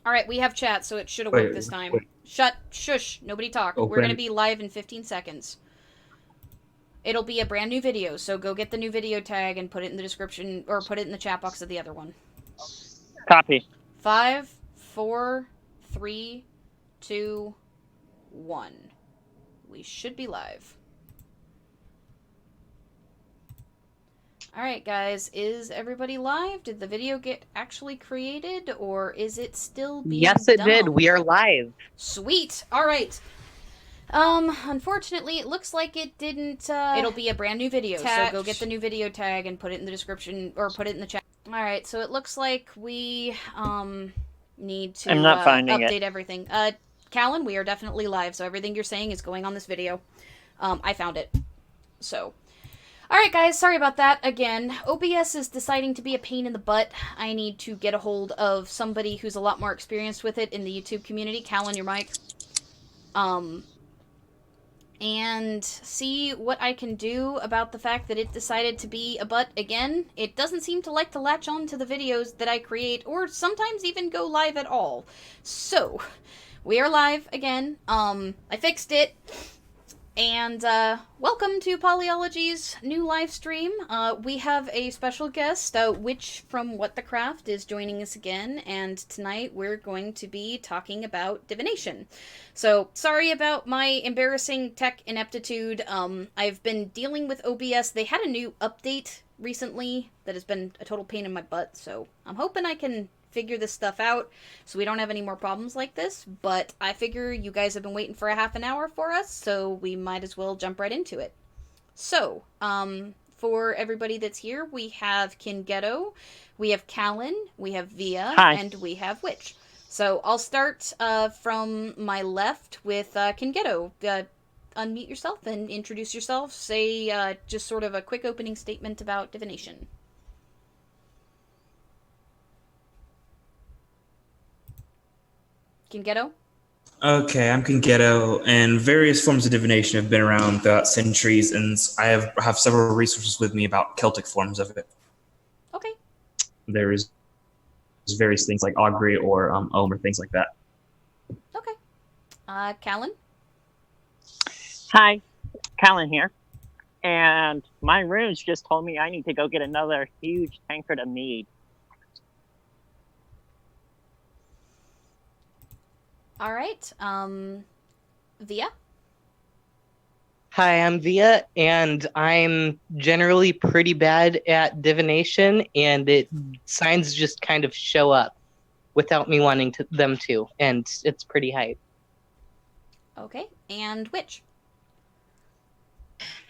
Alright, we have chat, so it should have worked Wait, this time. wait, Shush, nobody talk. We're gonna open. be live in 15 seconds. It'll be a brand new video, so go get the new video tag and put it in the description, or put it in the chat box of the other one. Copy. 5, 4, 3, 2, 1. We should be live. Alright, guys, is everybody live? Did the video get actually created, or is it still being Yes, it did. dumb? We are live. Sweet! Alright. Unfortunately, it looks like it didn't, It'll be a brand new video, so go get the new video tag and put it in the description, or put it in the chat. Alright, so it looks like we, need to, I'm not finding update it. everything. Callan, we are definitely live, so everything you're saying is going on this video. I found it. So. Alright, guys, sorry about that again. OBS is deciding to be a pain in the butt. I need to get a hold of somebody who's a lot more experienced with it in the YouTube community. Callan, your mic. And see what I can do about the fact that it decided to be a butt again. It doesn't seem to like to latch on to the videos that I create, or sometimes even go live at all. So, we are live again. I fixed it. And, welcome to Poly-Ology's new live stream. We have a special guest, Witch from What the Craft is joining us again, and tonight we're going to be talking about divination. So, sorry about my embarrassing tech ineptitude. I've been dealing with OBS. They had a new update recently that has been a total pain in my butt, so I'm hoping I can figure this stuff out so we don't have any more problems like this, but I figure you guys have been waiting for a half an hour for us, so we might as well jump right into it. So, for everybody that's here, we have Kingetto, we have Callan, we have Via, Hi. and we have Witch. So I'll start from my left with Kingetto. Unmute yourself and introduce yourself. Say just sort of a quick opening statement about divination. Kingetto? Okay, I'm Congetto, and various forms of divination have been around throughout centuries, and I have several resources with me about Celtic forms of it. Okay. There is various things like augury or Ohm or things like that. Okay. Callan? Hi, Callan here. And my runes just told me I need to go get another huge tankard of mead. All right. Via? Hi, I'm Via, and I'm generally pretty bad at divination, and signs just kind of show up without me wanting them to, and it's pretty hype. Okay. And Witch?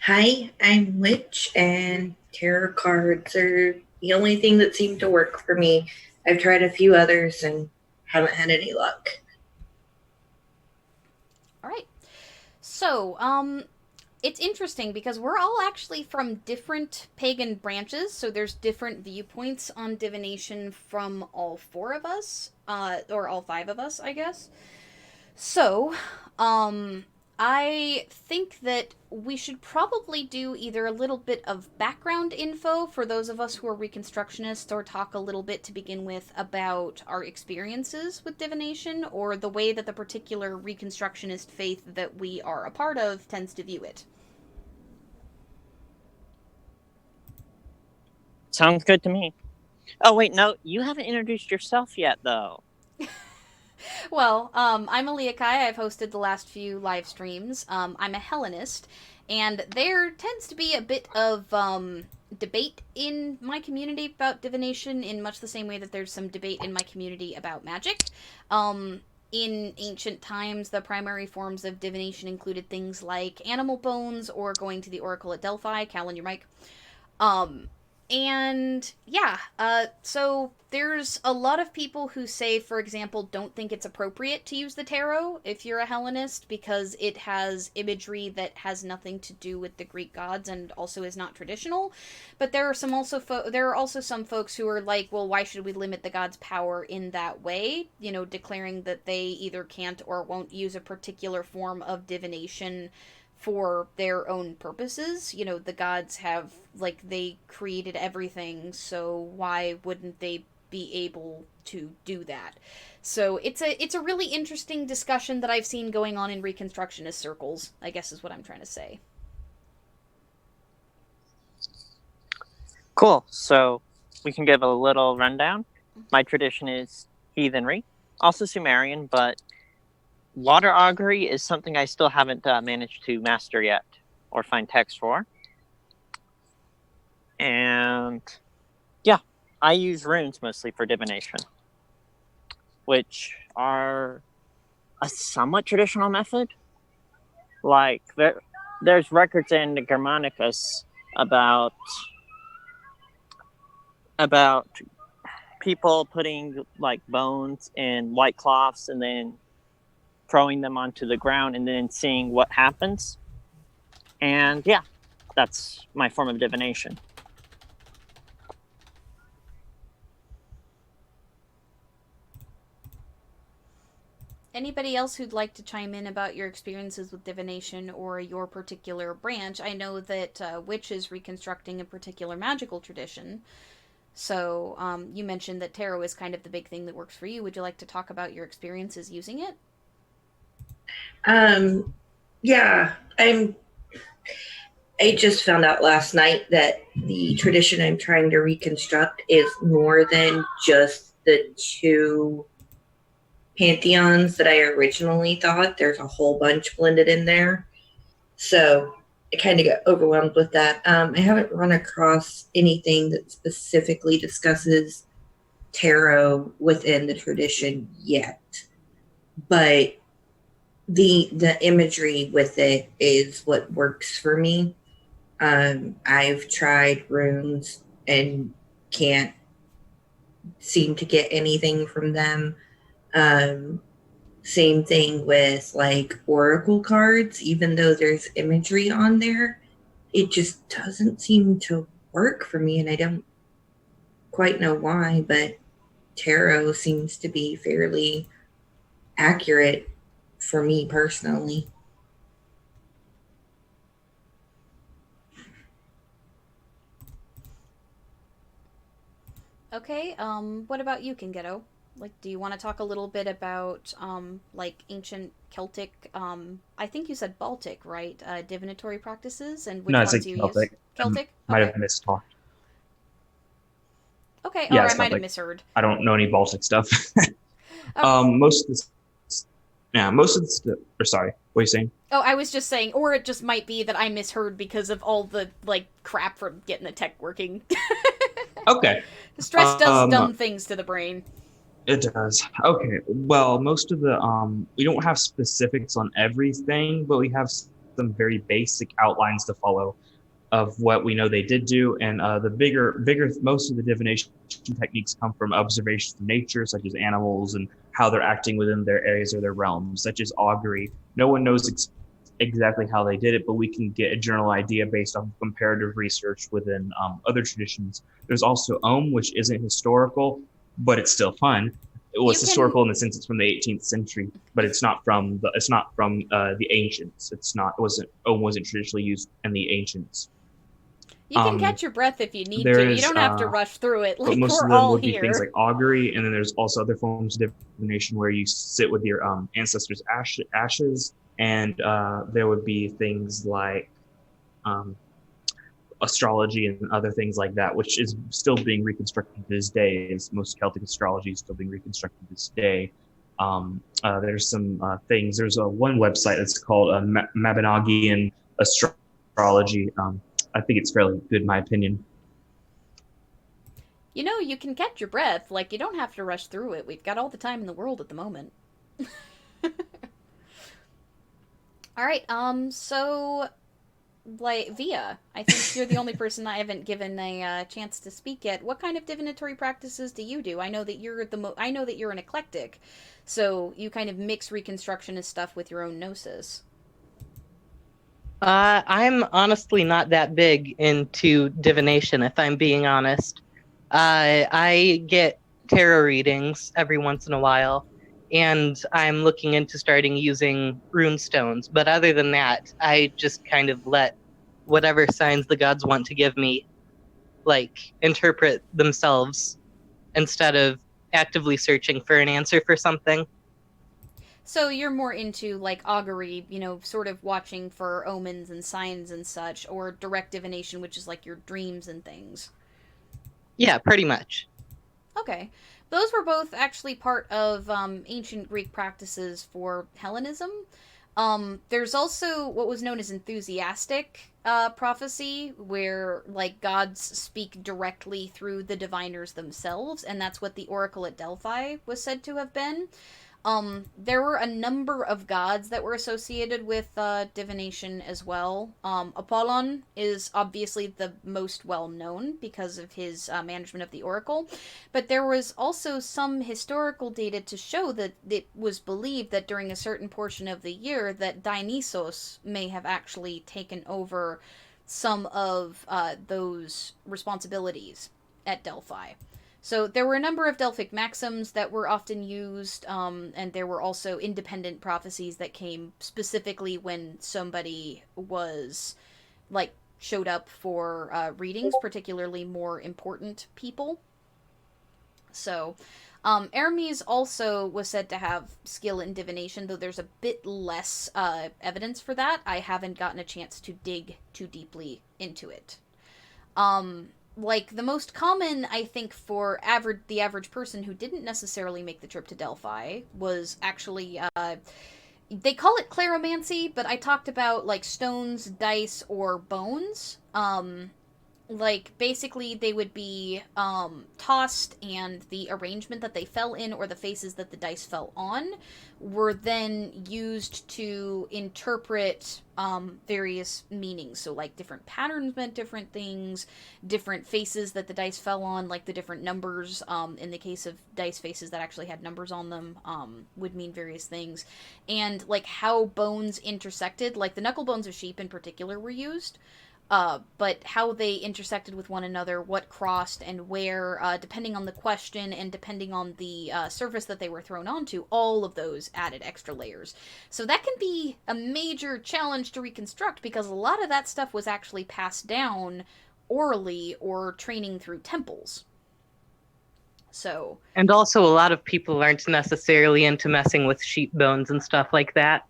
Hi, I'm Witch, and tarot cards are the only thing that seem to work for me. I've tried a few others and haven't had any luck. All right. So, it's interesting because we're all actually from different pagan branches, so there's different viewpoints on divination from all four of us, or all five of us, I guess. So, I think that we should probably do either a little bit of background info for those of us who are Reconstructionists, or talk a little bit to begin with about our experiences with divination, or the way that the particular Reconstructionist faith that we are a part of tends to view it. Sounds good to me. Oh, wait, no, you haven't introduced yourself yet, though. Well, I'm Aliakai. I've hosted the last few live streams. I'm a Hellenist, and there tends to be a bit of debate in my community about divination, in much the same way that there's some debate in my community about magic. In ancient times, the primary forms of divination included things like animal bones or going to the oracle at Delphi. Callan, your mic. And yeah, so there's a lot of people who say, for example, don't think it's appropriate to use the tarot if you're a Hellenist because it has imagery that has nothing to do with the Greek gods and also is not traditional. But there are there are also some folks who are like, well, why should we limit the gods' power in that way? You know, declaring that they either can't or won't use a particular form of divination for their own purposes. You know, the gods they created everything, so why wouldn't they be able to do that. So it's a really interesting discussion that I've seen going on in Reconstructionist circles, I guess is what I'm trying to say. Cool. So we can give a little rundown. My tradition is heathenry, also Sumerian, but water augury is something I still haven't managed to master yet or find text for. And yeah, I use runes mostly for divination, which are a somewhat traditional method. Like there's records in the Germanicus about people putting like bones in white cloths and then throwing them onto the ground and then seeing what happens. And yeah, that's my form of divination. Anybody else who'd like to chime in about your experiences with divination or your particular branch? I know that Witch is reconstructing a particular magical tradition. So you mentioned that tarot is kind of the big thing that works for you. Would you like to talk about your experiences using it? Yeah, I just found out last night that the tradition I'm trying to reconstruct is more than just the two pantheons that I originally thought. There's a whole bunch blended in there. So I kind of got overwhelmed with that. I haven't run across anything that specifically discusses tarot within the tradition yet. But the imagery with it is what works for me. I've tried runes and can't seem to get anything from them. Same thing with like oracle cards, even though there's imagery on there, it just doesn't seem to work for me, and I don't quite know why, but tarot seems to be fairly accurate for me personally. Okay, what about you, Kingetto? Like, do you want to talk a little bit about, like, ancient Celtic, I think you said Baltic, right? Divinatory practices, and which No, it's ones like you Celtic. use? Celtic? Might Okay. have mistalked. Okay, Yeah, or I it's might have Celtic. misheard. I don't know any Baltic stuff. Oh. Most of the, yeah, most of the stuff. Or sorry, what are you saying? Oh, I was just saying, or it just might be that I misheard because of all the, like, crap from getting the tech working. Okay. Stress does dumb things to the brain. It does. Okay. Well, most of the we don't have specifics on everything, but we have some very basic outlines to follow of what we know they did do, and the bigger, most of the divination techniques come from observations of nature, such as animals and how they're acting within their areas or their realms, such as augury. No one knows exactly how they did it, but we can get a general idea based on comparative research within other traditions. There's also which isn't historical, but it's still fun. It was historical in the sense it's from the 18th century, but it's not from the ancients. Wasn't traditionally used in the ancients. You can catch your breath if you need to. There's, You don't have to rush through it. but Like, most we're of them all would be here. things like augury, and then there's also other forms of divination where you sit with your ancestors' ashes, and there would be things like astrology and other things like that, which is still being reconstructed to this day. As most Celtic astrology is still being reconstructed to this day. There's some things. There's one website that's called Mabinogian Astrology. I think it's fairly good, in my opinion. You know, you can catch your breath. Like, you don't have to rush through it. We've got all the time in the world at the moment. All right, so, like, Via, I think you're the only person I haven't given a chance to speak yet. What kind of divinatory practices do you do? I know that you're I know that you're an eclectic, so you kind of mix Reconstructionist stuff with your own gnosis. I'm honestly not that big into divination, if I'm being honest. I get tarot readings every once in a while, and I'm looking into starting using rune stones. But other than that, I just kind of let whatever signs the gods want to give me, like, interpret themselves instead of actively searching for an answer for something. So you're more into like augury, sort of watching for omens and signs and such, or direct divination, which is like your dreams and things. Yeah, pretty much. Okay. Those were both actually part of ancient Greek practices for Hellenism. There's also what was known as enthusiastic prophecy, where like gods speak directly through the diviners themselves, and that's what the oracle at Delphi was said to have been. There were a number of gods that were associated with divination as well. Apollon is obviously the most well known because of his management of the oracle, but there was also some historical data to show that it was believed that during a certain portion of the year that Dionysos may have actually taken over some of those responsibilities at Delphi. So there were a number of Delphic maxims that were often used, and there were also independent prophecies that came specifically when somebody was, like, showed up for readings, particularly more important people. So, Hermes also was said to have skill in divination, though there's a bit less evidence for that. I haven't gotten a chance to dig too deeply into it. Like the most common, I think, for the average person who didn't necessarily make the trip to Delphi was actually they call it claromancy, but I talked about like stones, dice, or bones. Like basically they would be tossed, and the arrangement that they fell in or the faces that the dice fell on were then used to interpret various meanings. So like different patterns meant different things, different faces that the dice fell on, like the different numbers in the case of dice faces that actually had numbers on them would mean various things, and like how bones intersected, like the knuckle bones of sheep in particular were used, but how they intersected with one another, what crossed and where, depending on the question and depending on the surface that they were thrown onto, all of those added extra layers. So that can be a major challenge to reconstruct, because a lot of that stuff was actually passed down orally or training through temples. So. And also, a lot of people aren't necessarily into messing with sheep bones and stuff like that.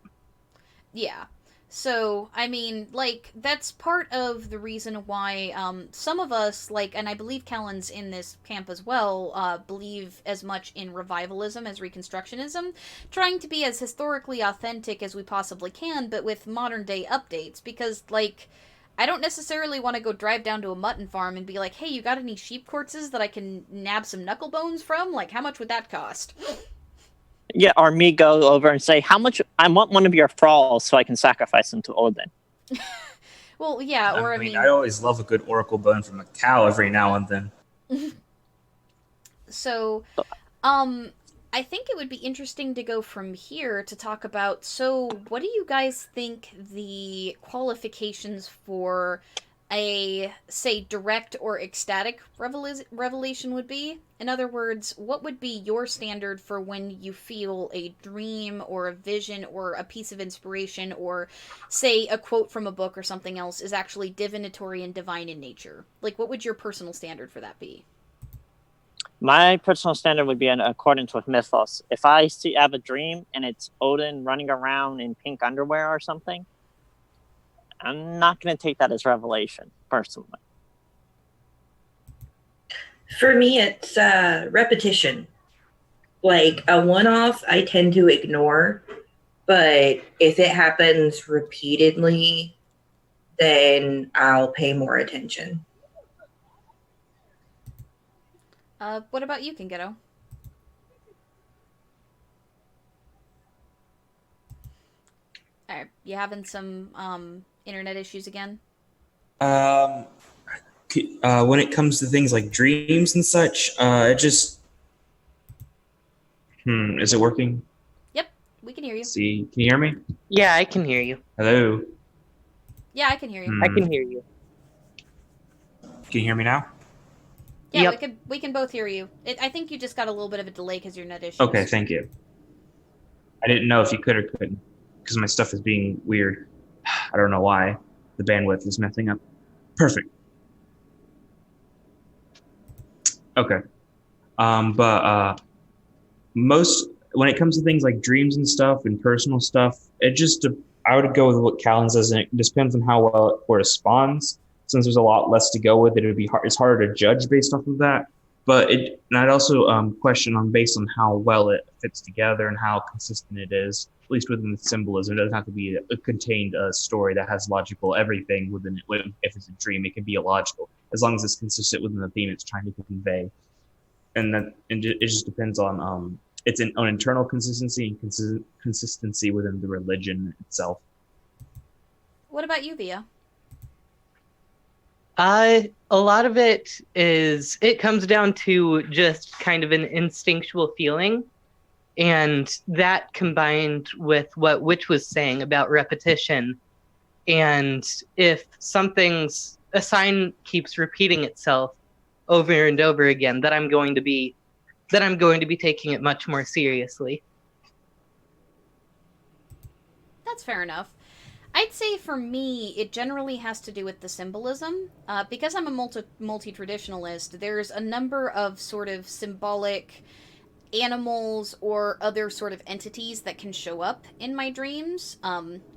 Yeah. So, I mean, like, that's part of the reason why some of us, like, and I believe Kellen's in this camp as well, believe as much in revivalism as Reconstructionism, trying to be as historically authentic as we possibly can, but with modern day updates, because, like, I don't necessarily want to go drive down to a mutton farm and be like, hey, you got any sheep corpses that I can nab some knuckle bones from? Like, how much would that cost? Yeah, or me go over and say, how much, I want one of your thralls so I can sacrifice them to Odin. Well, yeah, or I mean, I always love a good oracle bone from a cow every now and then. So, I think it would be interesting to go from here to talk about, so what do you guys think the qualifications for a, say, direct or ecstatic revelation would be? In other words, what would be your standard for when you feel a dream or a vision or a piece of inspiration or, say, a quote from a book or something else is actually divinatory and divine in nature? Like, what would your personal standard for that be? My personal standard would be in accordance with mythos. If I have a dream and it's Odin running around in pink underwear or something, I'm not going to take that as revelation, personally. For me, it's repetition. Like a one-off, I tend to ignore, but if it happens repeatedly, then I'll pay more attention. What about you, Kingetto? Alright, you having some internet issues again? When it comes to things like dreams and such, it just. Is it working? Yep, we can hear you. See, can you hear me? Yeah, I can hear you. Hello? Yeah, I can hear you. I can hear you. Can you hear me now? Yeah, Yep. we can both hear you. I think you just got a little bit of a delay because your net issues. Okay, thank you. I didn't know if you could or couldn't, because my stuff is being weird. I don't know why. The bandwidth is messing up. Perfect. Okay. most when it comes to things like dreams and stuff and personal stuff, I would go with what Callan says, and it just depends on how well it corresponds. Since there's a lot less to go with it, it's harder to judge based off of that. And I'd also question on based on how well it fits together and how consistent it is, at least within the symbolism. It doesn't have to be a contained story that has logical everything within it. If it's a dream, it can be illogical as long as it's consistent within the theme it's trying to convey. And it just depends on on internal consistency and consistency within the religion itself. What about you, Via? A lot of it comes down to just kind of an instinctual feeling, and that combined with what Witch was saying about repetition. And if a sign keeps repeating itself over and over again, that I'm going to be taking it much more seriously. That's fair enough. I'd say for me, it generally has to do with the symbolism. Because I'm a multi-traditionalist, there's a number of sort of symbolic animals or other sort of entities that can show up in my dreams.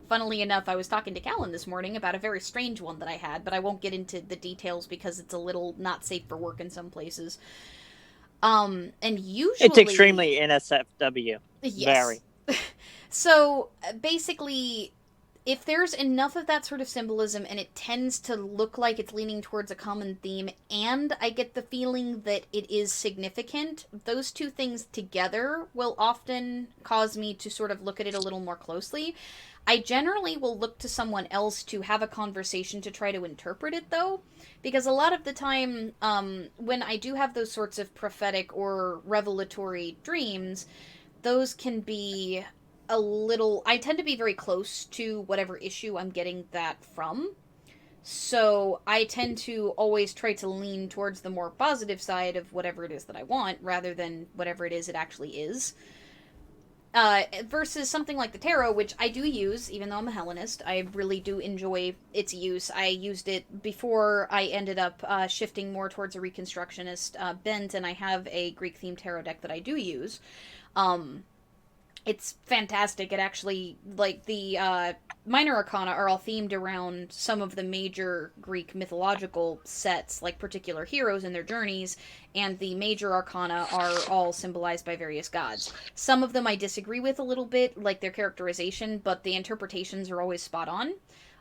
Funnily enough, I was talking to Callan this morning about a very strange one that I had, but I won't get into the details because it's a little not safe for work in some places. And usually... It's extremely NSFW. Yes. Very. So, basically, if there's enough of that sort of symbolism and it tends to look like it's leaning towards a common theme, and I get the feeling that it is significant, those two things together will often cause me to sort of look at it a little more closely. I generally will look to someone else to have a conversation to try to interpret it, though, because a lot of the time, when I do have those sorts of prophetic or revelatory dreams, those can be I tend to be very close to whatever issue I'm getting that from. So I tend to always try to lean towards the more positive side of whatever it is that I want, rather than whatever it is it actually is. Versus something like the tarot, which I do use, even though I'm a Hellenist. I really do enjoy its use. I used it before I ended up shifting more towards a Reconstructionist bent, and I have a Greek-themed tarot deck that I do use. It's fantastic. It actually, like, the minor arcana are all themed around some of the major Greek mythological sets, like particular heroes and their journeys, and the major arcana are all symbolized by various gods. Some of them I disagree with a little bit, like their characterization, but the interpretations are always spot on.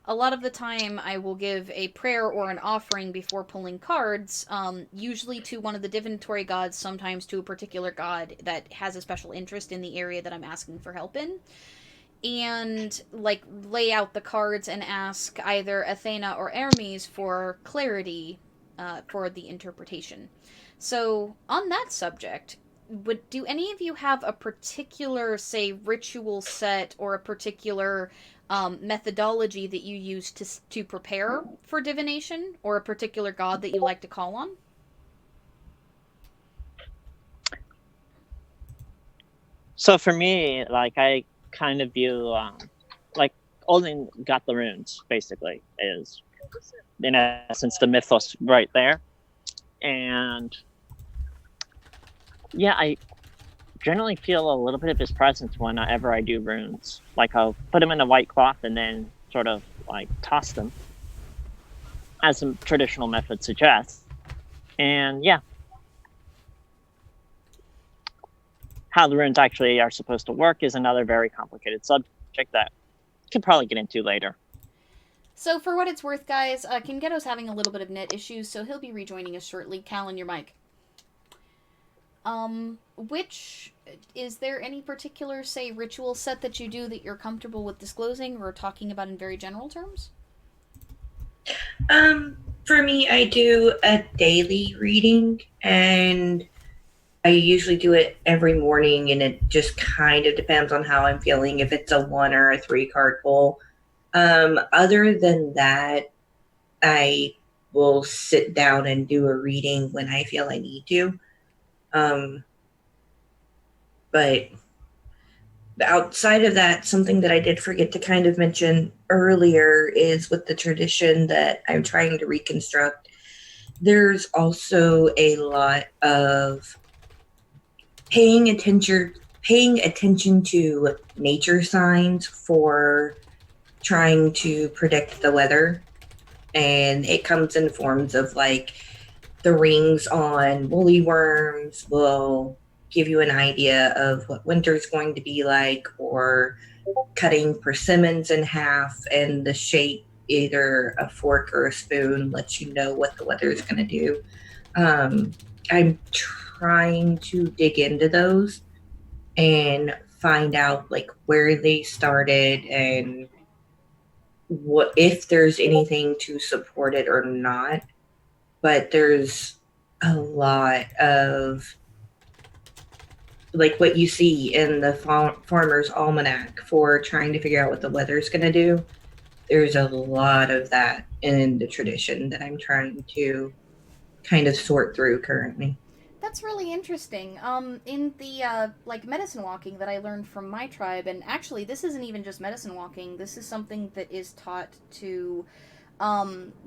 A lot of the time, I will give a prayer or an offering before pulling cards, usually to one of the divinatory gods, sometimes to a particular god that has a special interest in the area that I'm asking for help in. And, like, lay out the cards and ask either Athena or Hermes for clarity for the interpretation. So, on that subject, do any of you have a particular, say, ritual set or a particular methodology that you use to prepare for divination, or a particular god that you like to call on? So for me, like, I kind of view like Odin got the runes, basically, is in essence the mythos right there. And yeah, I generally feel a little bit of his presence whenever I do runes. Like, I'll put them in a white cloth and then sort of like toss them, as some traditional method suggests. And yeah, how the runes actually are supposed to work is another very complicated subject that we could probably get into later. So for what it's worth, guys, Kingetto's having a little bit of net issues, so he'll be rejoining us shortly. Callan, your mic. Is there any particular, say, ritual set that you do that you're comfortable with disclosing or talking about in very general terms? For me, I do a daily reading, and I usually do it every morning, and it just kind of depends on how I'm feeling, if it's a 1 or a 3 card pull. Other than that, I will sit down and do a reading when I feel I need to. But outside of that, something that I did forget to kind of mention earlier is with the tradition that I'm trying to reconstruct, there's also a lot of paying attention to nature signs for trying to predict the weather. And it comes in forms of like the rings on woolly worms will give you an idea of what winter's going to be like, or cutting persimmons in half and the shape, either a fork or a spoon, lets you know what the weather is going to do. I'm trying to dig into those and find out like where they started and what, if there's anything to support it or not. But there's a lot of like what you see in the farmer's almanac for trying to figure out what the weather's going to do. There's a lot of that in the tradition that I'm trying to kind of sort through currently. That's really interesting. In the like medicine walking that I learned from my tribe, and actually this isn't even just medicine walking. This is something that is taught to,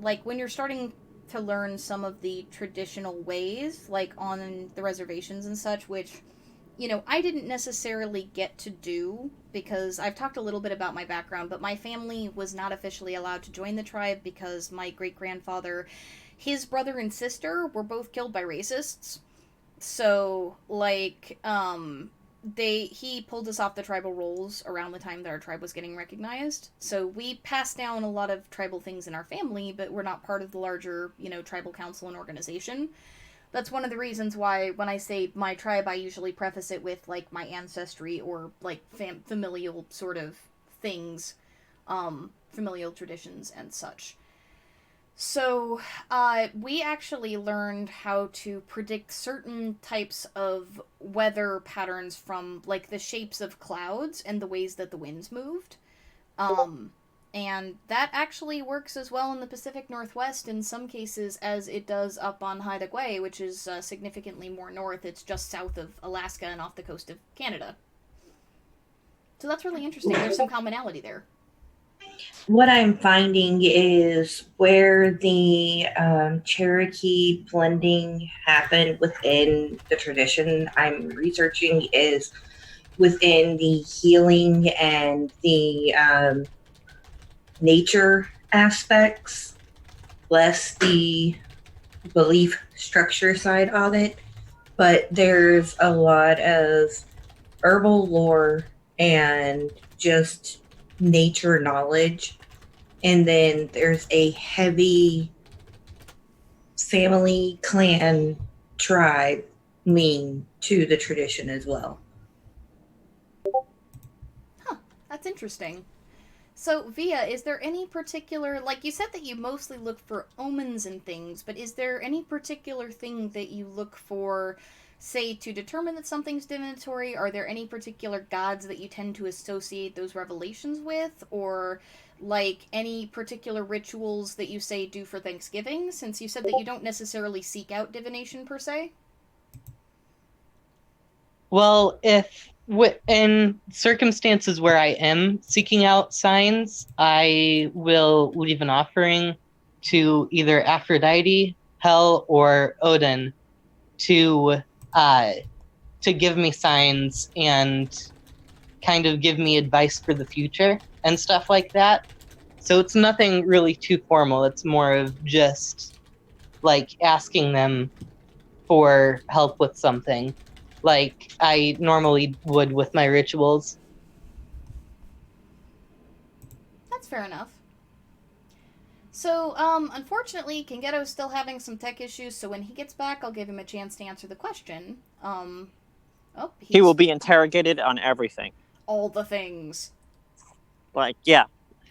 like when you're starting to learn some of the traditional ways, like on the reservations and such, which, you know, I didn't necessarily get to do because I've talked a little bit about my background, but my family was not officially allowed to join the tribe because my great grandfather, his brother and sister were both killed by racists. So, like, he pulled us off the tribal rolls around the time that our tribe was getting recognized. So we passed down a lot of tribal things in our family, but we're not part of the larger, you know, tribal council and organization. That's one of the reasons why when I say my tribe, I usually preface it with like my ancestry or like familial sort of things, familial traditions and such. So, we actually learned how to predict certain types of weather patterns from, like, the shapes of clouds and the ways that the winds moved. Um, and that actually works as well in the Pacific Northwest in some cases as it does up on Haida Gwaii, which is significantly more north. It's just south of Alaska and off the coast of Canada. So that's really interesting. There's some commonality there. What I'm finding is where the Cherokee blending happened within the tradition I'm researching is within the healing and the nature aspects, less the belief structure side of it. But there's a lot of herbal lore and just nature knowledge. And then there's a heavy family, clan, tribe lean to the tradition as well. Huh, that's interesting. So, Via, is there any particular, like you said that you mostly look for omens and things, but is there any particular thing that you look for, say, to determine that something's divinatory? Are there any particular gods that you tend to associate those revelations with? Or, like, any particular rituals that you say do for Thanksgiving, since you said that you don't necessarily seek out divination per se? Well, if in circumstances where I am seeking out signs, I will leave an offering to either Aphrodite, Hel, or Odin to give me signs and kind of give me advice for the future and stuff like that. So it's nothing really too formal. It's more of just like asking them for help with something, like I normally would with my rituals. That's fair enough. So, unfortunately, Kingeto's still having some tech issues, so when he gets back, I'll give him a chance to answer the question. He will be interrogated on everything. All the things. Like, yeah.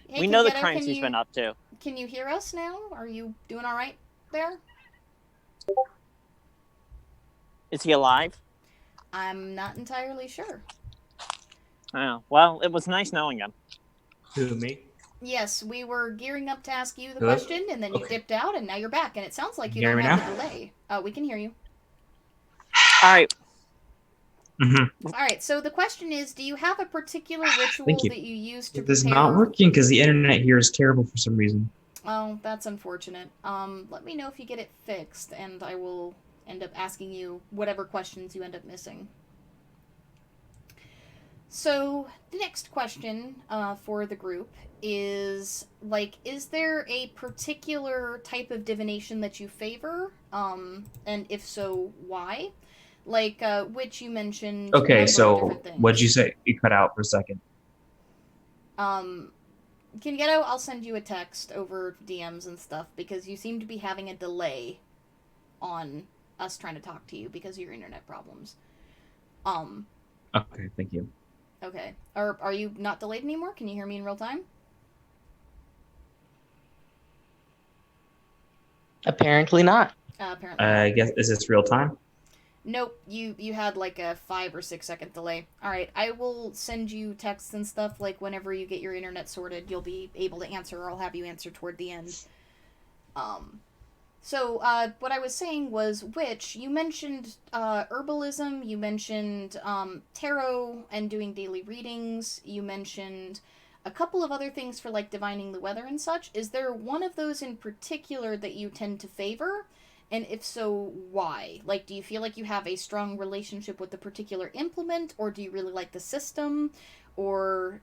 Hey, we know the Kingetto, crimes he's been up to. Can you hear us now? Are you doing all right there? Is he alive? I'm not entirely sure. Oh, well, it was nice knowing him. Who, me? Yes, we were gearing up to ask you the Hello? question, and then you dipped out, and now you're back, and it sounds like you Hear don't me have now? a delay. We can hear you. All right. Mm-hmm. All right, so the question is, do you have a particular ritual Thank you. that you use to This is prepare... not working because the internet here is terrible for some reason. Oh, that's unfortunate. Let me know if you get it fixed, and I will end up asking you whatever questions you end up missing. So the next question for the group is is there a particular type of divination that you favor? And if so, why? Which you mentioned a Okay, number of different so what'd you things. say? You cut out for a second. Um, Kingetto, I'll send you a text over DMs and stuff because you seem to be having a delay on us trying to talk to you because of your internet problems. Um, Okay, thank you. okay. Are you not delayed anymore? Can you hear me in real time? Apparently not. Apparently not. I guess is this real time? Nope, you had like a 5 or 6 second delay. All right, I will send you texts and stuff whenever you get your internet sorted. You'll be able to answer, or I'll have you answer toward the end. Um, what I was saying was, which you mentioned herbalism, you mentioned tarot and doing daily readings, you mentioned a couple of other things for divining the weather and such. Is there one of those in particular that you tend to favor? And if so, why? Do you feel like you have a strong relationship with the particular implement, or do you really like the system? Or,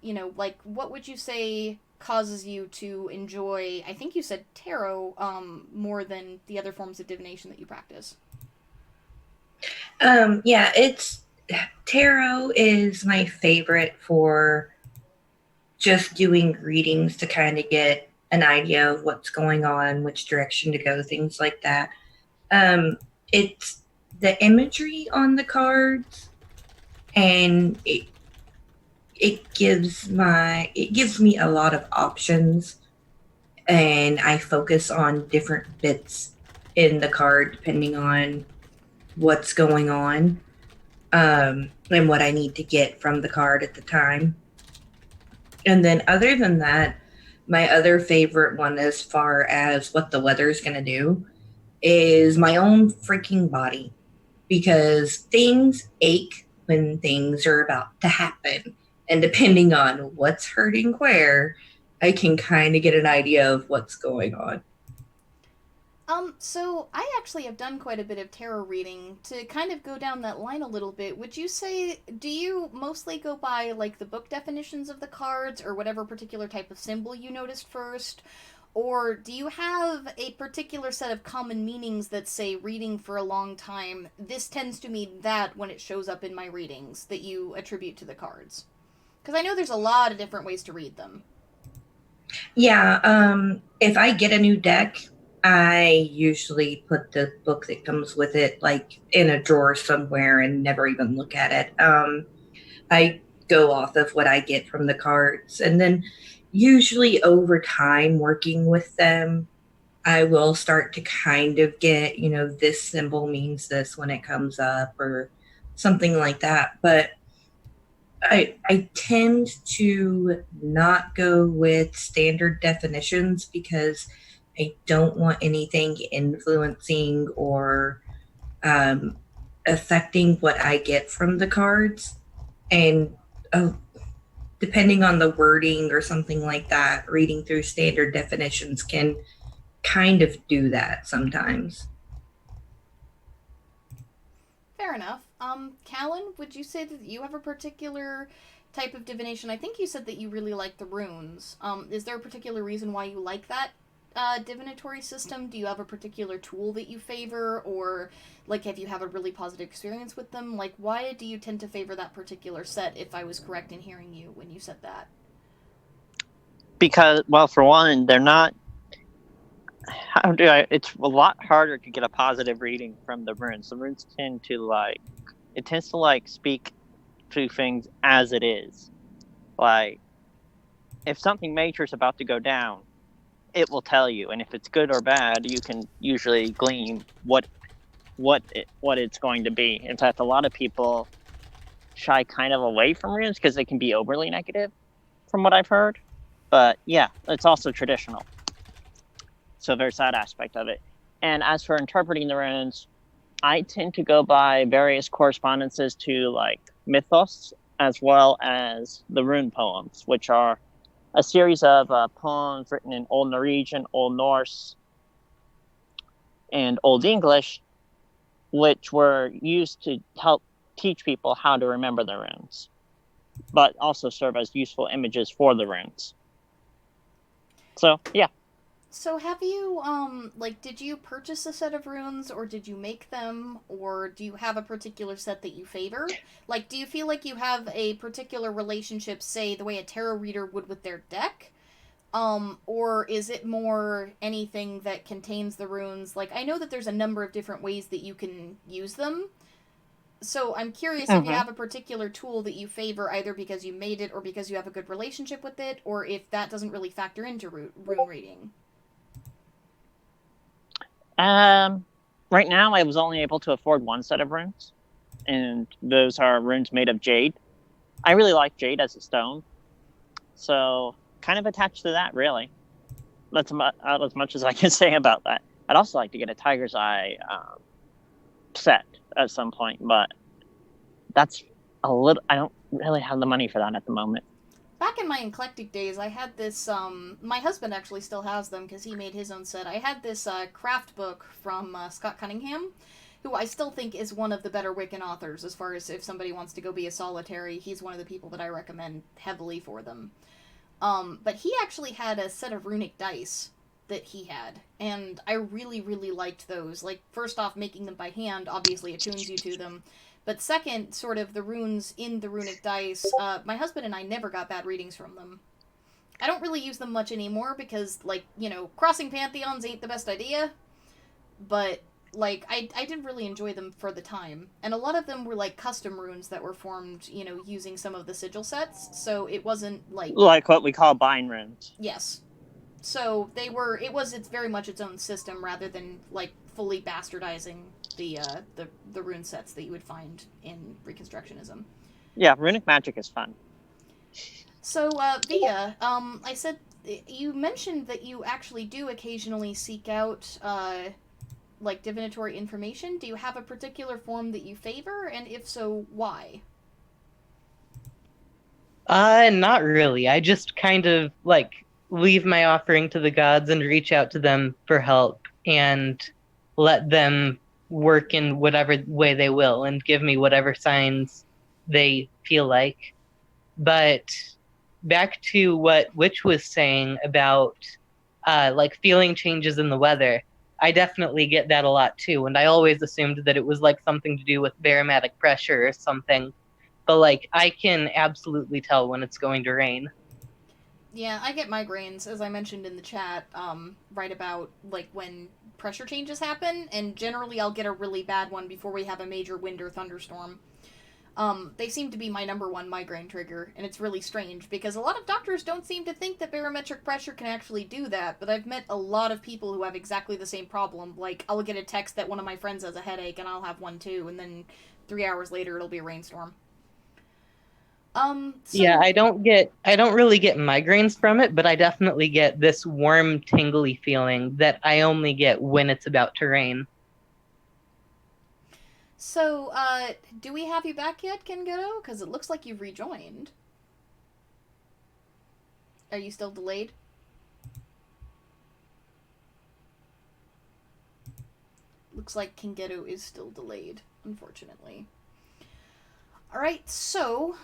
what would you say causes you to enjoy, I think you said tarot, more than the other forms of divination that you practice? Yeah, it's tarot is my favorite for just doing readings to kind of get an idea of what's going on, which direction to go, things like that. It's the imagery on the cards, and it gives me a lot of options, and I focus on different bits in the card depending on what's going on, and what I need to get from the card at the time. And then other than that, my other favorite one as far as what the weather's going to do is my own freaking body, because things ache when things are about to happen. And depending on what's hurting where, I can kind of get an idea of what's going on. So I actually have done quite a bit of tarot reading. To kind of go down that line a little bit, would you say, do you mostly go by the book definitions of the cards or whatever particular type of symbol you noticed first? Or do you have a particular set of common meanings that say, reading for a long time, this tends to mean that when it shows up in my readings, that you attribute to the cards? Because I know there's a lot of different ways to read them. Yeah, if I get a new deck, I usually put the book that comes with it in a drawer somewhere and never even look at it. I go off of what I get from the cards, and then usually over time working with them, I will start to kind of get, this symbol means this when it comes up or something like that. But I tend to not go with standard definitions because I don't want anything influencing or affecting what I get from the cards. And depending on the wording or something like that, reading through standard definitions can kind of do that sometimes. Fair enough. Callan, would you say that you have a particular type of divination? I think you said that you really like the runes. Is there a particular reason why you like that divinatory system? Do you have a particular tool that you favor, or have you had a really positive experience with them? Why do you tend to favor that particular set? If I was correct in hearing you when you said that. Because, well, for one, they're not. It's a lot harder to get a positive reading from the runes. The runes tend to it tends to speak to things as it is. If something major is about to go down, it will tell you, and if it's good or bad, you can usually glean what it's going to be. In fact, a lot of people shy kind of away from runes because they can be overly negative, from what I've heard. But yeah, it's also traditional. So there's that aspect of it. And as for interpreting the runes, I tend to go by various correspondences to mythos as well as the rune poems, which are a series of poems written in Old Norwegian, Old Norse, and Old English, which were used to help teach people how to remember the runes. but also serve as useful images for the runes. So, yeah. So have you, like, did you purchase a set of runes, or did you make them, or do you have a particular set that you favor? Like, do you feel like you have a particular relationship, say, the way a tarot reader would with their deck? Or is it more anything that contains the runes? Like, I know that there's a number of different ways that you can use them. So I'm curious if you have a particular tool that you favor, either because you made it or because you have a good relationship with it, or if that doesn't really factor into rune reading. Right now, I was only able to afford one set of runes, and those are runes made of jade. I really like jade as a stone, so kind of attached to that, really. That's as much as I can say about that. I'd also like to get a Tiger's Eye set at some point, but that's a little. I don't really have the money for that at the moment. Back in my eclectic days, I had this, my husband actually still has them because he made his own set. I had this craft book from Scott Cunningham, who I still think is one of the better Wiccan authors as far as if somebody wants to go be a solitary. He's one of the people that I recommend heavily for them. But he actually had a set of runic dice that he had, and I really, really liked those. Like, first off, making them by hand obviously attunes you to them. But second, sort of the runes in the runic dice, my husband and I never got bad readings from them. I don't really use them much anymore because, like, crossing pantheons ain't the best idea. But, like, I did really enjoy them for the time. And a lot of them were, like, custom runes that were formed, using some of the sigil sets. So it wasn't, like... Like what we call bind runes. Yes. So it's very much its own system rather than, like, fully bastardizing the rune sets that you would find in Reconstructionism. Yeah, runic magic is fun. So, Via, I said you mentioned that you actually do occasionally seek out like divinatory information. Do you have a particular form that you favor, and if so, why? Not really. I just kind of like leave my offering to the gods and reach out to them for help and let them work in whatever way they will and give me whatever signs they feel like. But back to what Witch was saying about like feeling changes in the weather, I definitely get that a lot too, and I always assumed that it was like something to do with barometric pressure or something. But like I can absolutely tell when it's going to rain. Yeah, I get migraines, as I mentioned in the chat, right about, like, when pressure changes happen, and generally I'll get a really bad one before we have a major wind or thunderstorm. They seem to be my number one migraine trigger, and it's really strange, because a lot of doctors don't seem to think that barometric pressure can actually do that, but I've met a lot of people who have exactly the same problem. Like, I'll get a text that one of my friends has a headache, and I'll have one too, and then 3 hours later it'll be a rainstorm. Yeah, I don't really get migraines from it, but I definitely get this warm, tingly feeling that I only get when it's about to rain. So, do we have you back yet, Kengoto? Because it looks like you've rejoined. Are you still delayed? Looks like Kengeto is still delayed, unfortunately. Alright, so,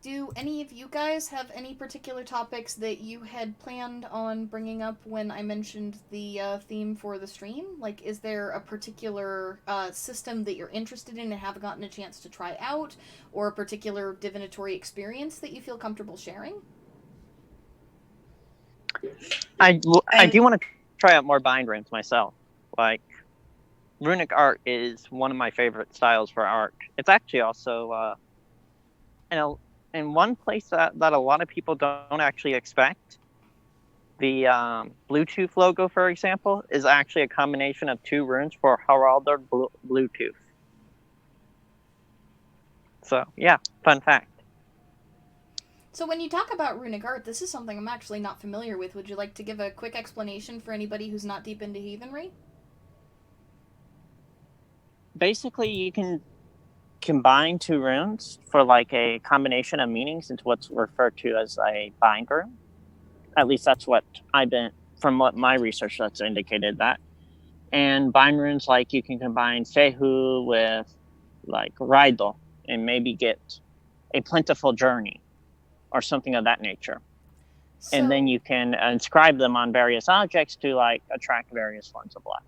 do any of you guys have any particular topics that you had planned on bringing up when I mentioned the theme for the stream? Like, is there a particular system that you're interested in and haven't gotten a chance to try out? Or a particular divinatory experience that you feel comfortable sharing? I do want to try out more bind runes myself. Like, runic art is one of my favorite styles for art. It's actually also in one place that a lot of people don't actually expect. The Bluetooth logo, for example, is actually a combination of two runes for Haraldr Bluetooth. So, yeah, fun fact. So when you talk about runic art, this is something I'm actually not familiar with. Would you like to give a quick explanation for anybody who's not deep into heathenry? Basically, you can combine two runes for like a combination of meanings into what's referred to as a bind rune. At least that's what from what my research that's indicated that. And bind runes, like you can combine Fehu with like Rydal and maybe get a plentiful journey or something of that nature. So, And then you can inscribe them on various objects to like attract various forms of luck.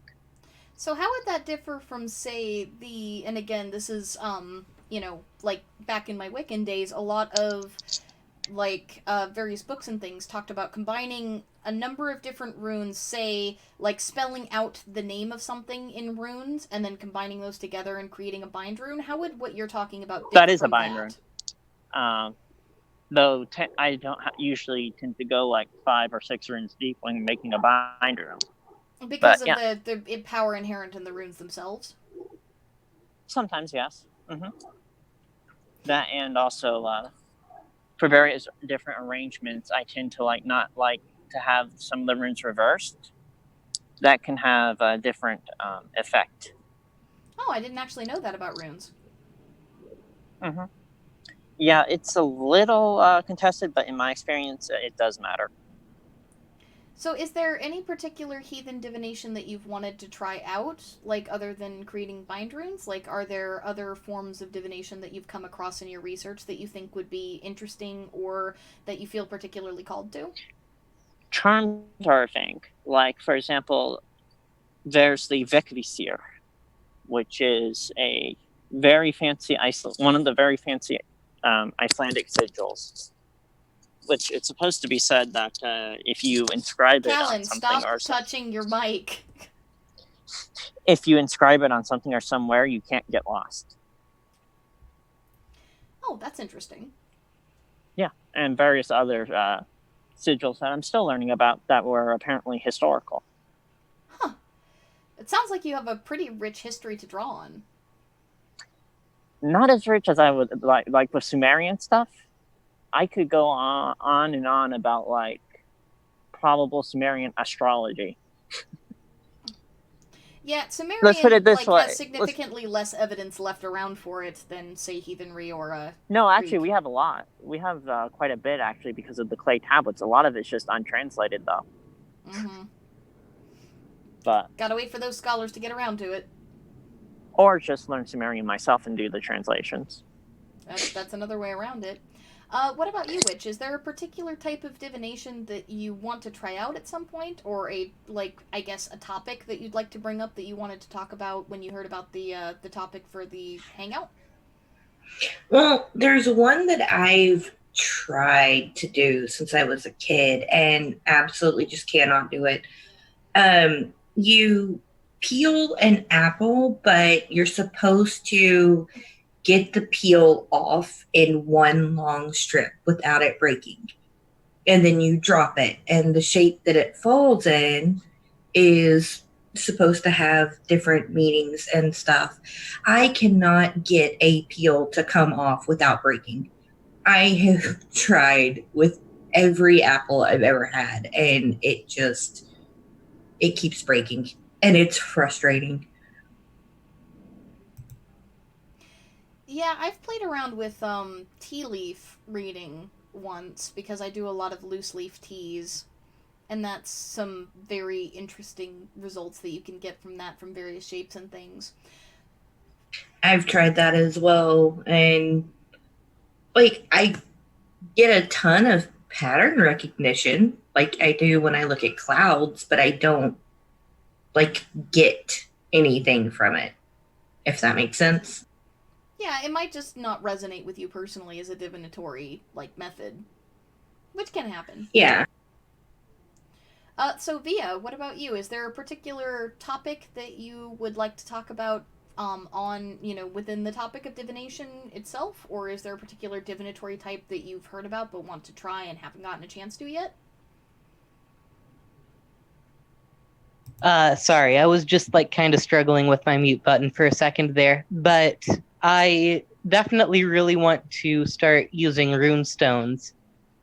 so how would that differ from, say, and again, this is, like back in my Wiccan days, a lot of like various books and things talked about combining a number of different runes, say like spelling out the name of something in runes and then combining those together and creating a bind rune. How would what you're talking about differ That is a from bind that? rune. Though I don't usually tend to go like 5 or 6 runes deep when making a bind rune. Because But, of the power inherent in the runes themselves. Sometimes, yes. That, and also for various different arrangements, I tend to not like to have some of the runes reversed. That can have a different effect. Oh, I didn't actually know that about runes. Yeah, it's a little contested, but in my experience, it does matter. So, is there any particular heathen divination that you've wanted to try out, like other than creating bind runes? Like, are there other forms of divination that you've come across in your research that you think would be interesting or that you feel particularly called to? Charms are a thing. Like, for example, there's the Vekvisir, which is a very fancy one of the very fancy Icelandic sigils. Which it's supposed to be said that if you inscribe it Callan, on something stop or touching your mic. if you inscribe it on something or somewhere, you can't get lost. Oh, that's interesting. Yeah, and various other sigils that I'm still learning about that were apparently historical. Huh. It sounds like you have a pretty rich history to draw on. Not as rich as I would like with Sumerian stuff. I could go on and on about like probable Sumerian astrology. Yeah, Sumerian Let's put it this way. has significantly less evidence left around for it than, say, heathenry or No, actually, Greek. we have a lot. We have quite a bit, actually, because of the clay tablets. A lot of it's just untranslated, though. Mm-hmm. But gotta wait for those scholars to get around to it. Or just learn Sumerian myself and do the translations. That's another way around it. What about you, Witch? Is there a particular type of divination that you want to try out at some point, or a topic that you'd like to bring up that you wanted to talk about when you heard about the topic for the hangout? Well, there's one that I've tried to do since I was a kid and absolutely just cannot do it. You peel an apple, but you're supposed to get the peel off in one long strip without it breaking. And then you drop it, and the shape that it falls in is supposed to have different meanings and stuff. I cannot get a peel to come off without breaking. I have tried with every apple I've ever had, and it keeps breaking, and it's frustrating. Yeah, I've played around with tea leaf reading once because I do a lot of loose leaf teas, and that's some very interesting results that you can get from that from various shapes and things. I've tried that as well, and I get a ton of pattern recognition like I do when I look at clouds, but I don't get anything from it, if that makes sense. Yeah, it might just not resonate with you personally as a divinatory method, which can happen. Yeah. So Via, what about you? Is there a particular topic that you would like to talk about on within the topic of divination itself, or is there a particular divinatory type that you've heard about but want to try and haven't gotten a chance to yet? Sorry, I was just kind of struggling with my mute button for a second there, but I definitely really want to start using runestones.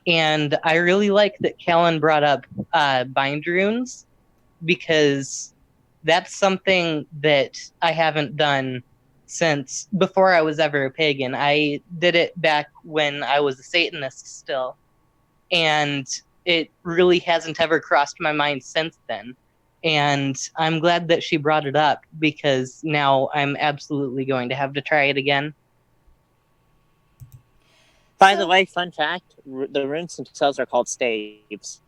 And I really like that Callan brought up bind runes, because that's something that I haven't done since before I was ever a pagan. I did it back when I was a Satanist still, and it really hasn't ever crossed my mind since then. And I'm glad that she brought it up, because now I'm absolutely going to have to try it again. By the way, fun fact: the runes themselves are called staves.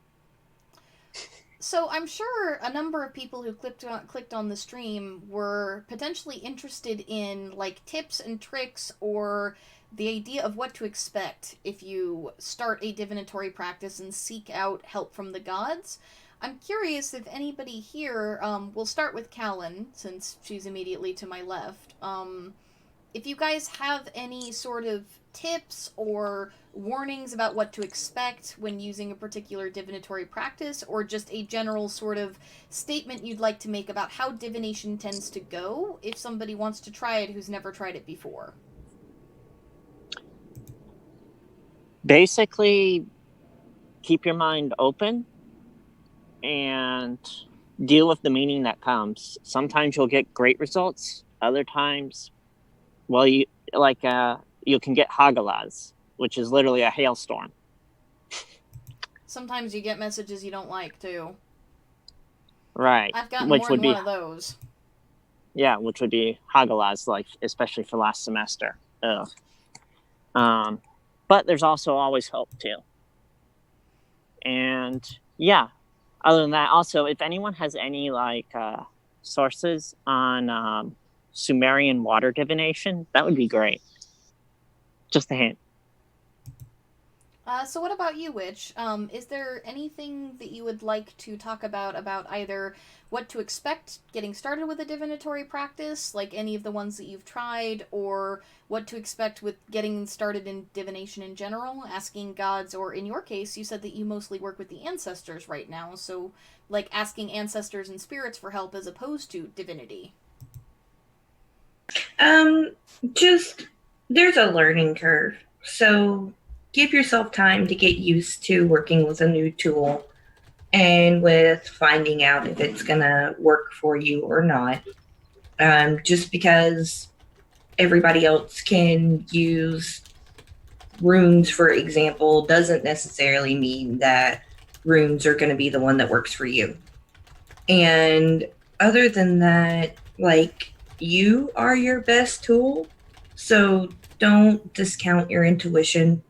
So I'm sure a number of people who clicked on the stream were potentially interested in like tips and tricks or the idea of what to expect if you start a divinatory practice and seek out help from the gods. I'm curious if anybody here, we'll start with Callan, since she's immediately to my left. If you guys have any sort of tips or warnings about what to expect when using a particular divinatory practice, or just a general sort of statement you'd like to make about how divination tends to go if somebody wants to try it who's never tried it before. Basically, keep your mind open and deal with the meaning that comes. Sometimes you'll get great results. Other times, well, you can get hagalaz, which is literally a hailstorm. Sometimes you get messages you don't like, too. Right. I've gotten which more would than be, one of those. Yeah, which would be hagalaz, like, especially for last semester. Ugh. But there's also always hope, too. And, yeah. Other than that, also, if anyone has any, sources on Sumerian water divination, that would be great. Just a hint. So what about you, Witch? Is there anything that you would like to talk about either what to expect getting started with a divinatory practice, like any of the ones that you've tried, or what to expect with getting started in divination in general, asking gods, or in your case, you said that you mostly work with the ancestors right now, so like asking ancestors and spirits for help as opposed to divinity? Just there's a learning curve. So give yourself time to get used to working with a new tool and with finding out if it's going to work for you or not. Just because everybody else can use runes, for example, doesn't necessarily mean that runes are going to be the one that works for you. And other than that, like, you are your best tool. So don't discount your intuition